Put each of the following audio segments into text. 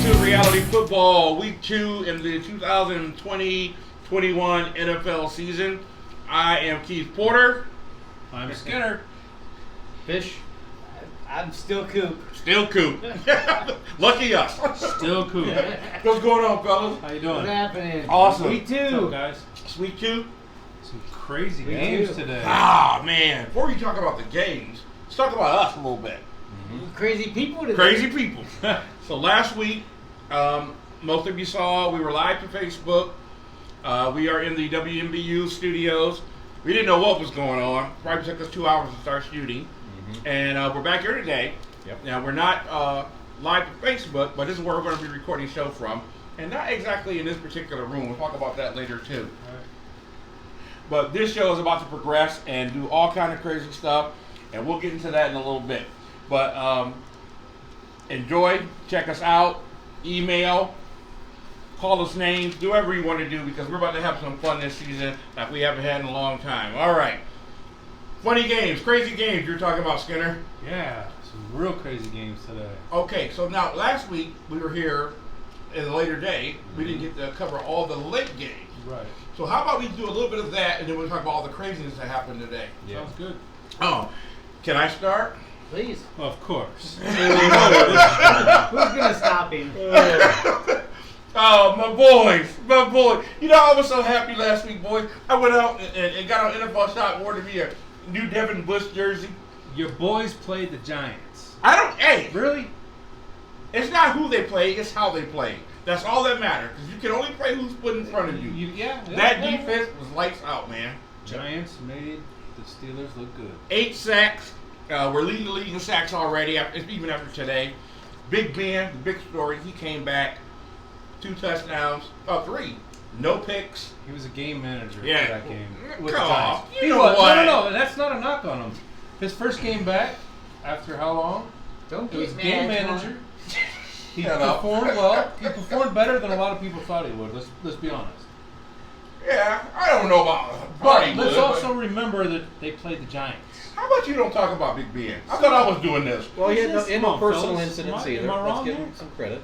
to Reality Football Week 2 in the 2020-21 NFL season. I am Keith Porter. I'm Skinner. Fish. I'm still Coop. Still Coop. Lucky us. Still cool. What's going on, fellas? How you doing? What's happening? Awesome. We What's up, too. guys? Sweet 2? Some crazy We games do. today. Ah, man. Before we talk about the games, let's talk about us a little bit. Crazy people today. Crazy people. So last week, most of you saw we were live to Facebook. We are in the WMBU studios. We didn't know what was going on. Probably took us 2 hours to start shooting. And we're back here today. Yep. Now, we're not live to Facebook, but this is where we're going to be recording the show from. And not exactly in this particular room. We'll talk about that later, too. But this show is about to progress and do all kind of crazy stuff. And we'll get into that in a little bit. But enjoy, check us out, email, call us names, do whatever you want to do because we're about to have some fun this season like we haven't had in a long time. All right. Funny games, crazy games you're talking about, Skinner. Yeah, some real crazy games today. Okay, so now last week we were here in a later day. We didn't get to cover all the late games. Right. So how about we do a little bit of that and then we'll talk about all the craziness that happened today. Yeah. Sounds good. Oh, can I start? Please. Of course. Who's gonna stop him? Oh, my boys. You know, I was so happy last week, boys. I went out and got on NFL Shop and ordered me a new Devin Bush jersey. Your boys played the Giants. Hey, Really? it's not who they play, it's how they play. That's all that matters, because you can only play who's put in front of you. That defense was lights out, man. Giants made the Steelers look good. 8 sacks. We're leading the league in sacks already, even after today. Big Ben, the big story, he came back. 2 touchdowns. 3. No picks. He was a game manager Yeah. for that game. Come With the on. Giants. You He know was. what? No, that's not a knock on him. His first game back, after how long? Don't He was get game mad, manager. He Shut up. performed well. He performed better than a lot of people thought he would. Let's be honest. Yeah, I don't know about But Buddy. let's Wood, also remember that they played the Giants. How about you don't talk about Big Ben? I thought I was doing this. Well, he had no, Come had no on, personal fellas. incidents Am I either. wrong Let's give here? him some credit.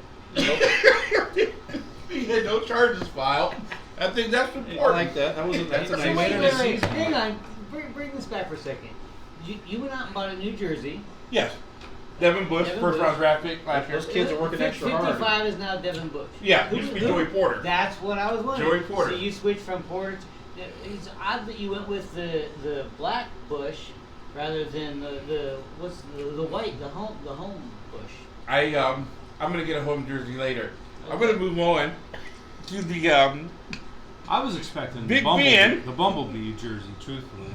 He had no charges filed. I think that's I important. like that. That's a Wait, nice wait, way wait, to hang on. Bring this back for a second. You went out and bought a new jersey. Yes. Devin Bush, Devin first Bush. round draft pick last year. Those kids are working extra hard. 55 is now Devin Bush. Yeah, used to be Joey Porter. That's what I was wondering. Joey Porter. So you switched from Porter to... It's odd that you went with the black Bush rather than the white, the home Bush. I'm gonna get a home jersey later. I'm gonna move on to the I was expecting Big the Ben. Bumblebee jersey, truthfully.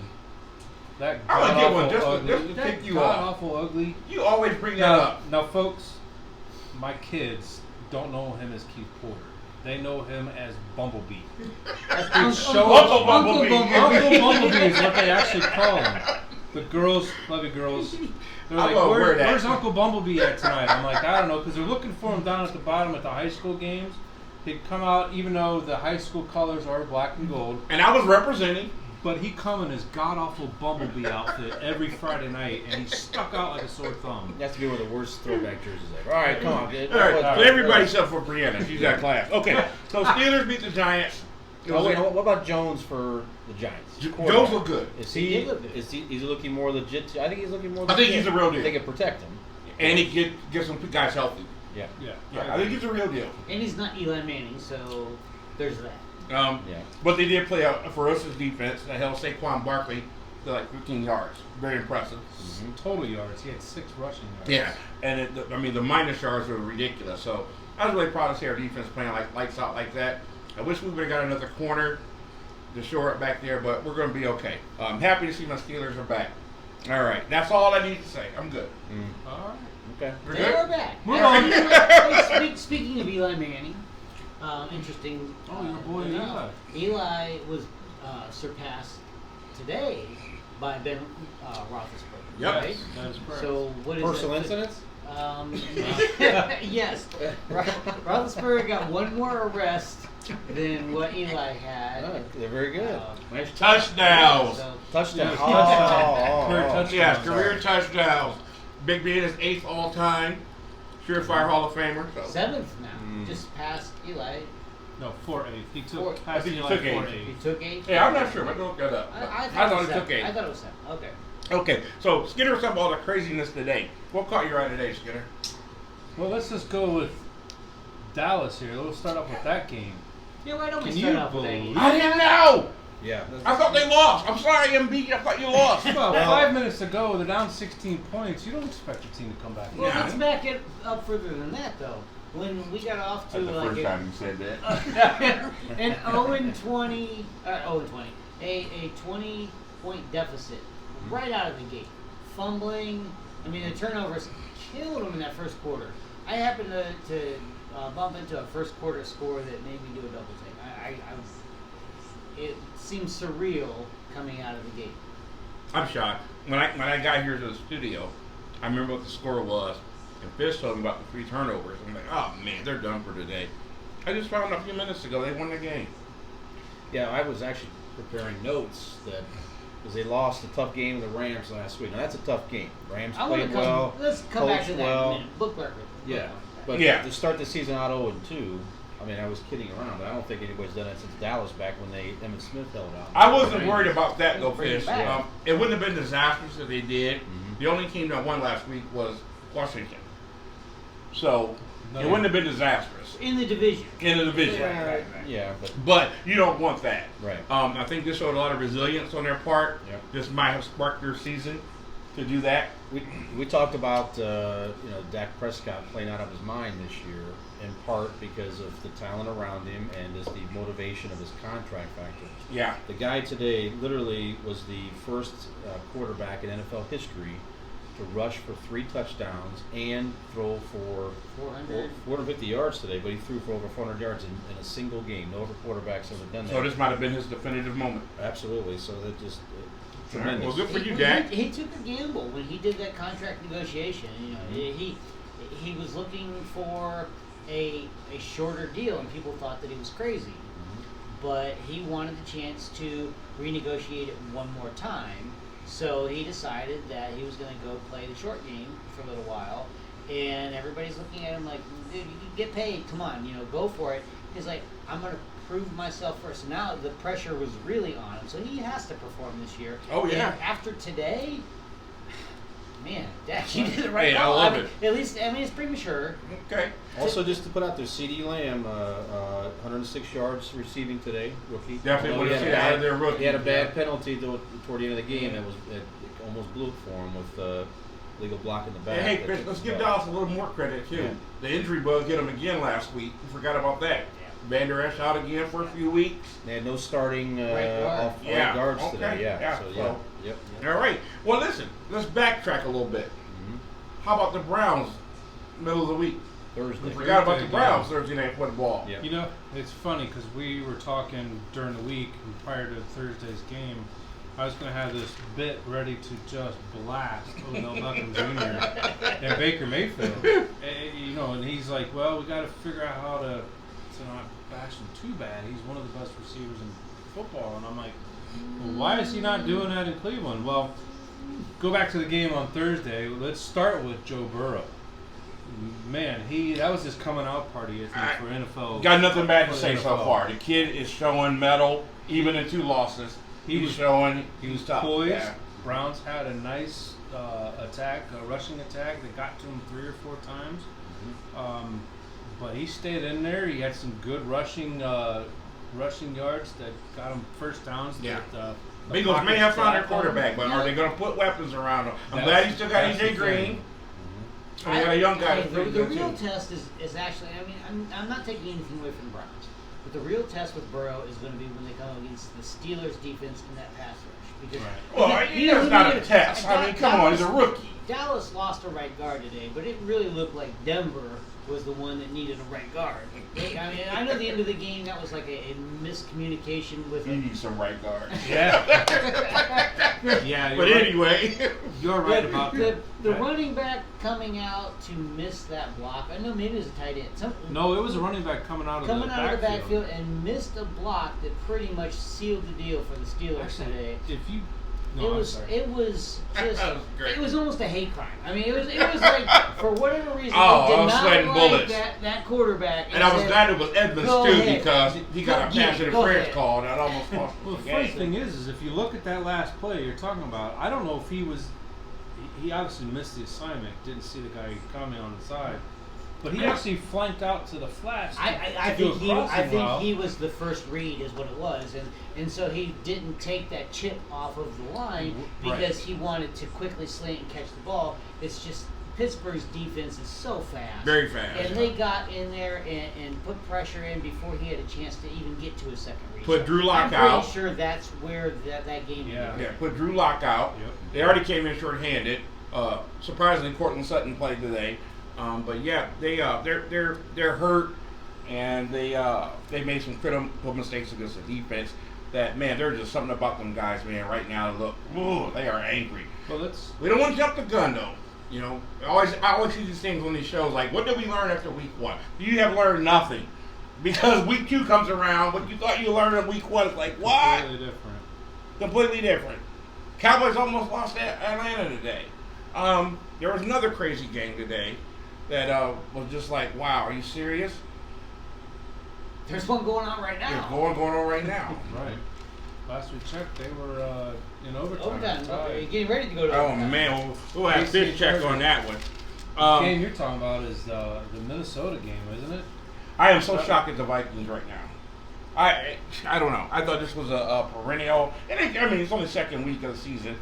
That I'm gonna get one god-awful just ugly. to That pick you off. god-awful ugly. You always bring that up. Now, folks, my kids don't know him as Keith Porter. They know him as Bumblebee. Uncle Uncle Bumblebee. Uncle Bumblebee is what they actually call him. The girls, lovely girls, they're I'm like, gonna wear that. where's Uncle Bumblebee at tonight? I'm like, I don't know, because they're looking for him down at the bottom at the high school games. He'd come out, even though the high school colors are black and gold, And I was representing. but he'd come in his god-awful Bumblebee outfit every Friday night, and he stuck out like a sore thumb. It has to be one of the worst throwback jerseys ever. All right, come on. All right, so everybody except for Brianna. She's got class. Okay, so Steelers beat the Giants. Oh, wait, what about Jones for the Giants? Jones look good. Is He he? did look good. Is he looking more legit? I think he's looking more. I think he's the real deal. They can protect him. And he gets some guys healthy. Yeah. Yeah, I think he's a real deal. And he's not Eli Manning, so there's that. Yeah. But they did play a ferocious defense that held Saquon Barkley to like 15 yards. Very impressive. Total yards, he had 6 rushing yards. Yeah, and the minus yards were ridiculous. So I was really proud to see our defense playing like lights out like that. I wish we would have got another corner to shore up back there, but we're going to be okay. I'm happy to see my Steelers are back. All right, that's all I need to say. I'm good. All right. Okay. We're They good? are back. Move on. Speaking of Eli Manning, interesting. Oh, your boy enough, Eli was surpassed today by Ben Roethlisberger. Yep. Right? That is correct. So what is Personal that? incidents? Yes. Roethlisberger got one more arrest than what Eli had. Oh, they're very good. Nice Touchdowns. So, Touchdown. Yeah, Oh, career touchdown. Yes, career touchdowns. Big Ben is 8th all time. surefire Hall of Famer. So. 7th now, just past Eli. No, 4-8. He Four- took I past think he Eli took 8. 4-8. He took 8. Yeah, I'm not sure. I have to look that up. I thought thought he took 8. I thought it was 7. Okay. Okay, so Skinner, some of all the craziness today. What caught your eye today, Skinner? Well, let's just go with Dallas here. Let's start off with that game. Yeah, why don't we Can start you off with that believe- game? I didn't know. Yeah. I thought they lost. I'm sorry, MB. I thought you lost. Well, Well- 5 minutes ago, they're down 16 points. You don't expect your team to come back. Well, Yeah. let's back it up further than that, though. When we got off to That's the like first a- time you said that. an 0-20, a 20-point deficit right out of the gate. Fumbling. I mean, the turnovers killed them in that first quarter. I happened to bump into a first quarter score that made me do a double take. It seemed surreal coming out of the gate. I'm shocked. When I got here to the studio, I remember what the score was, and Fish told me about the 3 turnovers. I'm like, oh man, they're done for today. I just found a few minutes ago they won the game. Yeah, I was actually preparing notes that because they lost a tough game to the Rams last week. Now that's a tough game. Rams I want played to come. well. Let's come back to coached that in well. a minute. Bookmark it. Yeah, but Yeah. to start the season out 0-2, I mean, I was kidding around, but I don't think anybody's done it since Dallas back when Emmitt Smith held out. I wasn't worried about that though, Bring it Fish. back. It wouldn't have been disastrous if they did. Mhm. The only team that won last week was Washington. So No. it wouldn't have been disastrous In the division. in the division. Yeah, yeah, but But you don't want that. right. I think this showed a lot of resilience on their part. Yep. This might have sparked their season to do that. We talked about Dak Prescott playing out of his mind this year, in part because of the talent around him and just the motivation of his contract factor. Yeah. The guy today literally was the first quarterback in NFL history to rush for 3 touchdowns and throw for 400. 450 yards today, but he threw for over 400 yards in a single game. No other quarterback's ever done that. So this might have been his definitive moment. Absolutely. So that just All right, tremendous. well, good for you, Well, Dak. He took a gamble when he did that contract negotiation. You know, he was looking for a shorter deal, and people thought that he was crazy. But he wanted the chance to renegotiate it one more time. So he decided that he was going to go play the short game for a little while. And everybody's looking at him like, dude, you can get paid. Come on, go for it. He's like, I'm going to prove myself first. So now the pressure was really on him. So he has to perform this year. Oh, yeah. And after today, man, Dak, you did the right Hey, I call. love mean, it. At least, it's premature. Okay. Also, just to put out there, C.D. Lamb, 106 yards receiving today, rookie. Definitely Although want he to had see a that out bad- of their rookie. He had a bad penalty toward the end of the game. It almost blew it for him with legal block in the back. Hey, that Chris, took let's him give back. Dallas a little more credit, too. Yeah. The injury bug hit him again last week. We forgot about that. Van Der Esch out again for a few weeks. They had no starting Right guard. off Yeah, right guards okay, today. Yeah. yeah, So yeah. so- Yep. All right. Well, listen, let's backtrack a little bit. How about the Browns, middle of the week? Thursday. We forgot about the Thursday Browns Thursday night football. Yeah. You know, it's funny because we were talking during the week and prior to Thursday's game. I was going to have this bit ready to just blast Odell Beckham Jr. and Baker Mayfield. And he's like, well, we got to figure out how to not bash him too bad. He's one of the best receivers in football. And I'm like, well, why is he not doing that in Cleveland? Well, go back to the game on Thursday. Let's start with Joe Burrow. Man, that was his coming out party, I think, for NFL. Got nothing bad to for the say so NFL. far. The kid is showing mettle, even in 2 losses. He was showing. He was tough. poised. Yeah. Browns had a nice rushing attack that got to him 3 or 4 times. But he stayed in there. He had some good rushing yards that got him first downs. Yeah. That, the Bengals may pockets have found their dropped on him. quarterback, but are they going to put weapons around him? I'm That's- glad he still got that's AJ the Green. thing. And we got a young guy. Hey, that's the pretty good, real too. test is actually, I'm not taking anything away from the Browns, but the real test with Burrow is going to be when they come against the Steelers defense in that pass rush. Because Right. Well, that's not a test. I mean, come on, he's a rookie. Dallas lost a right guard today, but it really looked like Denver was the one that needed a right guard. I know the end of the game that was like a miscommunication with You him. need some right guards. Yeah. Yeah. But You're right. anyway, You're right about The that. running back coming out to miss that block. I know maybe it was a tight end. No, it was a running back coming out of Coming the out of the backfield. backfield and missed a block that pretty much sealed the deal for the Steelers Actually, today. if you No, I'm was sorry. it was just That was great. it was almost a hate crime. I mean, it was like for whatever reason Oh, they I did was not sweating like bullets. that quarterback. And I was said, glad it was Edmonds Go too ahead. because he got a Go- yeah, pass go interference ahead. call that almost cost Well, the the funny game. thing is if you look at that last play you're talking about, I don't know if he was, he obviously missed the assignment, didn't see the guy coming on the side, but he Yeah. actually flanked out to the flats. I to do think a he crossing route. was the first read is what it was, and so he didn't take that chip off of the line Right. because he wanted to quickly slant and catch the ball. It's just Pittsburgh's defense is so fast, Very fast. and they got in there and put pressure in before he had a chance to even get to his second read. Put So Drew Lock I'm out. pretty sure that's where that game Yeah. ended. Yeah, put Drew Lock out. Yep. They already came in short-handed. Surprisingly, Cortland Sutton played today. But yeah, they're hurt, and they made some critical mistakes against the defense. That man, there's just something about them guys, man. Right now, look, ooh, they are angry. Well, let's. We don't want to jump the gun though. You know, I always see these things on these shows like, what did we learn after week 1? You have learned nothing. Because week 2 comes around, what you thought you learned in week 1 is like, what? Completely different. Completely different. Cowboys almost lost at Atlanta today. There was another crazy game today that was just like, wow, are you serious? There's one going on right There's now. going on right now. Right. Last we checked, they were in overtime. Overtime, tied. getting ready to go to Oh overtime. man, we'll have KC fish check on Chargers. that one. The game you're talking about is the Minnesota game, isn't it? I am so shocked at the Vikings right now. I don't know. I thought this was a perennial, and I mean it's only the second week of the season.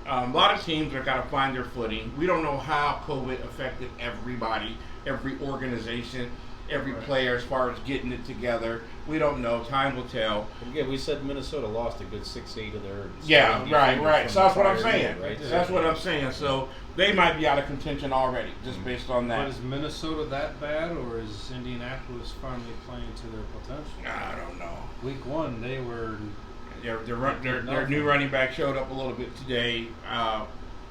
A lot of teams are got to find their footing. We don't know how COVID affected everybody, every organization, every Right. player as far as getting it together. We don't know. Time will tell. Again, we said Minnesota lost a good 6-8 of their. Yeah, starting right. defenders So from that's what I'm the prior saying. year, right? That's what I'm saying. So they might be out of contention already, just based on But that. is Minnesota that bad, or is Indianapolis finally playing to their potential? I don't know. Week 1, they were. Their new running back showed up a little bit today.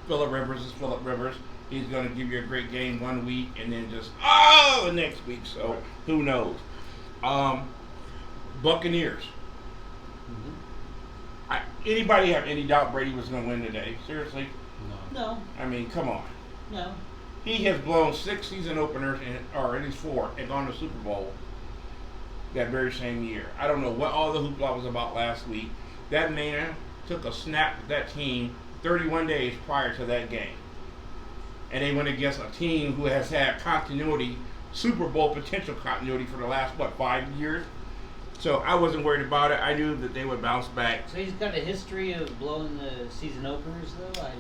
Phillip Rivers is Phillip Rivers. He's going to give you a great game 1 week and then just the next week. So who knows? Buccaneers. Anybody have any doubt Brady was going to win today? Seriously? No. No, I mean, come on. no. He has blown 6 season openers, or at least 4, and gone to the Super Bowl that very same year. I don't know what all the hoopla was about last week. That man took a snap with that team 31 days prior to that game. And they went against a team who has had continuity, Super Bowl potential continuity for the last, 5 years? So I wasn't worried about it. I knew that they would bounce back. So he's got a history of blowing the season openers, though. I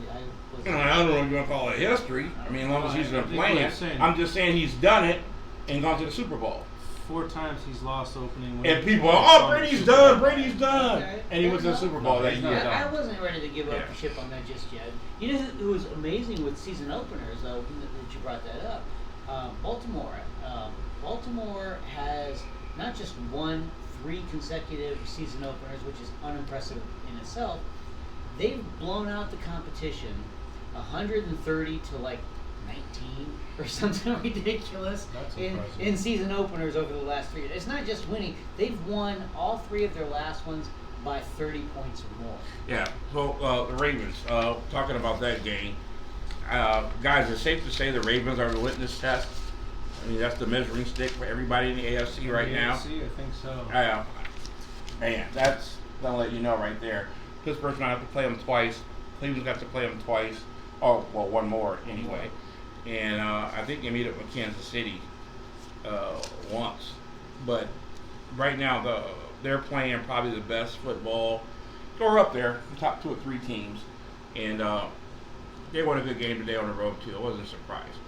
I don't know if you want to call it history. I mean, as long as he's been I think what playing. you're saying- I'm just saying he's done it and gone to the Super Bowl. 4 times he's lost opening. And week. people are, He's gone to Brady's Super done, Bowl. Brady's done. Okay. And he went to the Super Bowl No, that he's year. not done. I wasn't ready to give up Yeah. the ship on that just yet. You know who was amazing with season openers, though, that you brought that up? Baltimore. Baltimore has not just won 3 consecutive season openers, which is unimpressive in itself. They've blown out the competition 130 to like 19 or something ridiculous That's in impressive. season openers over the last 3 years. It's not just winning; they've won all 3 of their last ones by 30 points or more. Yeah. So the Ravens. Talking about that game, guys, it's safe to say the Ravens are the litmus test. I mean, that's the measuring stick for everybody in the AFC right In the now. AFC, I think so. Man, that's gonna let you know right there. Pittsburgh's gonna have to play them twice. Cleveland's got to play them twice. Oh, well, one more anyway. And I think they meet up with Kansas City once. But right now, they're playing probably the best football. Or up there, the top 2 or 3 teams. And they won a good game today on the road, too. I wasn't surprised.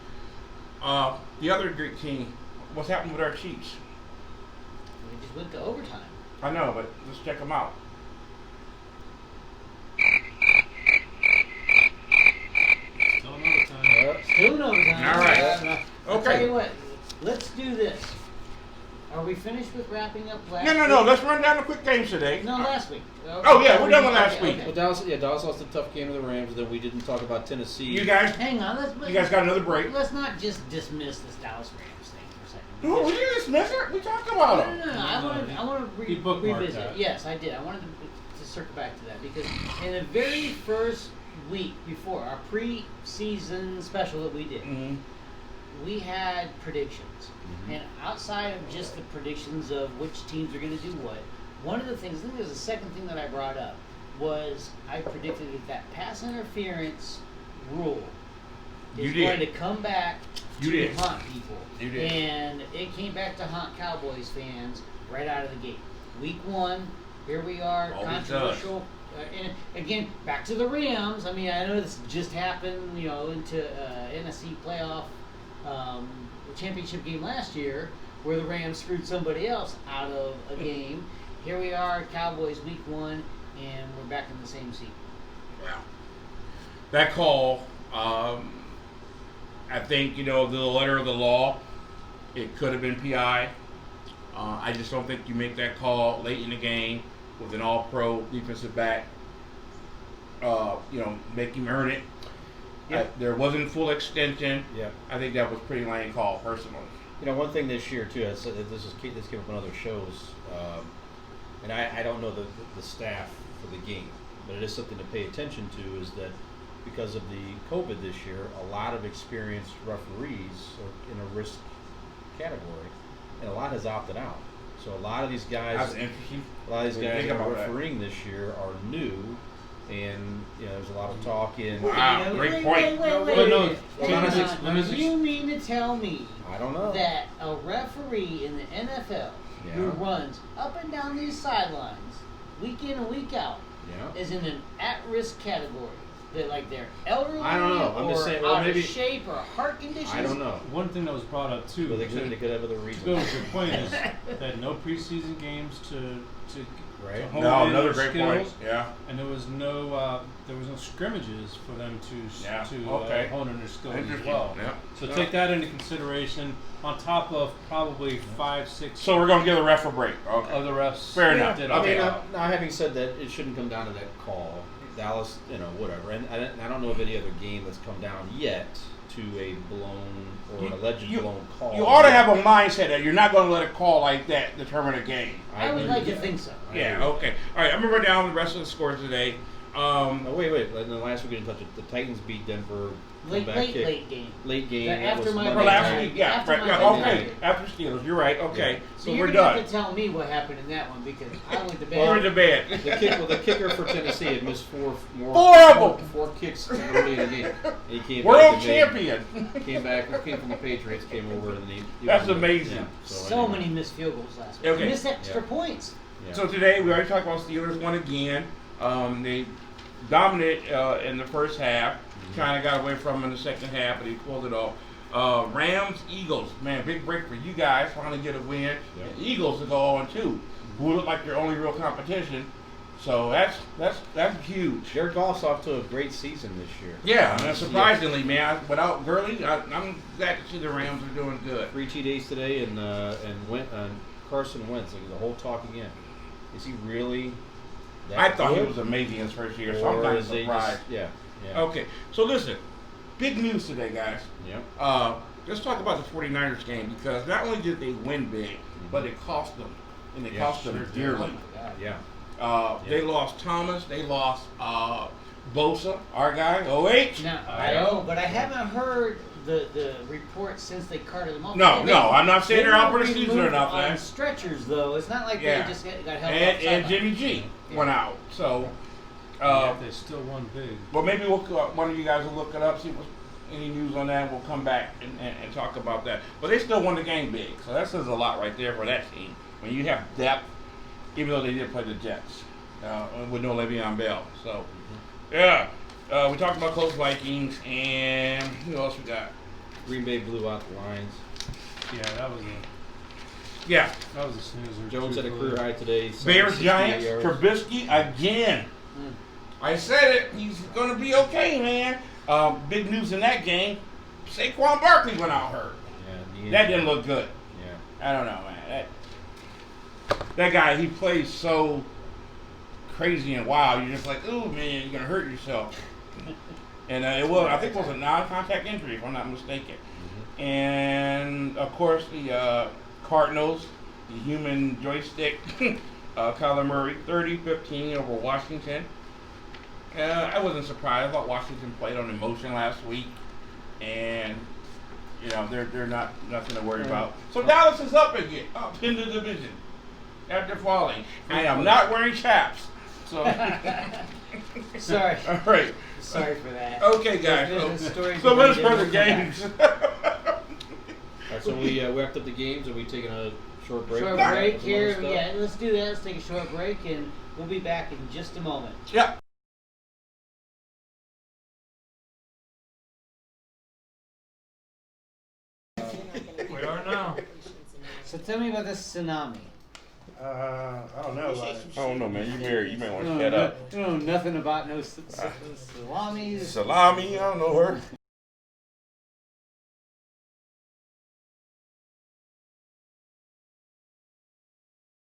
The other great team, what's happened with our Chiefs? They just went to overtime. I know, but let's check them out. Still another time. Still in overtime. All right. I'll Okay. tell you what. Let's do this. Are we finished with wrapping up last No. week? Let's run down the quick games today. No, last week. Oh, yeah, we're done with last week. Well, Dallas lost a tough game to the Rams, and then we didn't talk about Tennessee. You guys, Hang on. you guys got another break. Let's not just dismiss this Dallas Rams thing for a second. No, we didn't dismiss it. We talked about No. them. I want to He bookmarked revisit. that. Yes, I did. I wanted to circle back to that because in the very first week before our pre-season special that we did, Mhm. we had predictions, and outside of just the predictions of which teams are going to do what, one of the things, I think there's a second thing that I brought up, was I predicted that pass interference rule You is did. going to come back You to did. haunt people. You did. And it came back to haunt Cowboys fans right out of the gate. Week 1, here we are, Always controversial. And again, back to the Rams. I mean, I know this just happened, into NFC playoff championship game last year, where the Rams screwed somebody else out of a game. Here we are, Cowboys week 1, and we're back in the same seat. Wow. That call, I think, the letter of the law, it could have been PI. I just don't think you make that call late in the game with an all-pro defensive back, make him earn it. Yeah. There wasn't full extension. Yeah. I think that was pretty lame call, personally. One thing this year too. This came up on other shows, and I don't know the staff for the game, but it is something to pay attention to. Is that because of the COVID this year, a lot of experienced referees are in a risk category, and a lot has opted out. So a lot of these guys, That's interesting. a lot of these What do you guys think that are about that? refereeing this year are new, and there's a lot of talk in. Wow, great point. But no, Hang let me on. ex- You mean to tell me I don't know. that a referee in the NFL who Yeah. runs up and down these sidelines week in and week out Yeah. is in an at-risk category? That they're elderly I don't know. I'm or just saying, well, out maybe- of shape or heart conditions? I don't know. One thing that was brought up too. But they to- could have other To go reasons. with your point is that no preseason games to Right. hone No, in another their great point. skills, Yeah. and there was no scrimmages for them Yeah, to okay. hone in their skills as Interesting. well. Yeah. So Yeah. take that into consideration on top of probably 5-6 So we're going to give the ref a break. Okay. other refs. Fair that enough. did Okay. I mean, opt out. now having said that, it shouldn't come down to that call. Dallas, whatever. And I don't know of any other game that's come down yet to a blown or an alleged blown call. You ought to have a mindset that you're not going to let a call like that determine a game. I would agree like with to that. think so. I Yeah, agree. okay. All right, I'm going to run down the rest of the scores today. Oh, wait. And then last week we didn't touch it. The Titans beat Denver. Late comeback kick. game. Late game. That that after was my Monday Well, Monday last night. week, yeah, After right, my yeah, Monday okay. night. After Steelers, you're right. Okay, Yeah. so So we're you're gonna done. have to tell me what happened in that one because I went to bed. We're to bed. The kicker for Tennessee had missed four of them. four kicks early in the game. He came World back and champion. came from the Patriots, came over and he That's amazing. Yeah, So anyway. many missed field goals last week. Okay. Missed extra Yeah. points. Yeah. So today we already talked about Steelers won again. They dominated in the first half. Kind of got away from them in the second half, but he pulled it off. Rams, Eagles, man, big break for you guys. Finally get a win. Yep. The Eagles to go on too, who look like their only real competition. So that's huge. Jared Goff's off to a great season this year. Yeah, and surprisingly, man, without Gurley, I'm glad to see the Rams are doing good. 3 days today, and Carson Wentz. Like, the whole talk again. Is he really? That I thought he good? was amazing his first year, so I'm Or kind of is they surprised. just, yeah. Okay, so listen, big news today, guys. Yep. Let's talk about the 49ers game because not only did they win big, but it cost them, and it Yeah, cost them sure did. dearly. Yeah. They lost Thomas, they lost Bosa, our guy, OH. Now, I but I haven't heard the report since they carted them off. No, I'm not saying They they're out were for the season or removed nothing. on stretchers, though. It's not like Yeah. they just got held And off Jimmy sideline. G went out, so. Yeah, they still won big. Well, maybe one of you guys will look it up, see what any news on that. We'll come back and talk about that. But they still won the game big, so that says a lot right there for that team. When you have depth, even though they did play the Jets with no Le'Veon Bell. So, yeah, we talked about close Vikings, and who else we got? Green Bay blew out the Lions. Yeah, that was a snoozer. Jones had a truthfully. career high today. Bears 68 Giants, yards. Trubisky again. I said it. He's going to be okay, man. Big news in that game. Saquon Barkley went out hurt. Yeah, That didn't look good. Yeah. I don't know, man. That guy, he plays so crazy and wild. You're just like, ooh, man, you're gonna hurt yourself. And I think it was a non-contact injury, if I'm not mistaken. And of course, the Cardinals, the human joystick, Kyler Murray, 30-15 over Washington. I wasn't surprised. I thought Washington played on emotion last week, and they're not nothing to worry about. So Dallas is up again, up in the division after falling. I am not wearing chaps. So Sorry. all right. Sorry for that. Okay, guys. There's stories So behind let's further it. games. All right, so we wrapped up the games. Are we taking a short break? Short Some break other here. stuff? Yeah, let's do that. Let's take a short break, and we'll be back in just a moment. Yep. We are now. So tell me about this tsunami. I don't know. I don't know, man. You married. You may want to No, shut up. no, nothing about no salamis. Salami. I don't know her.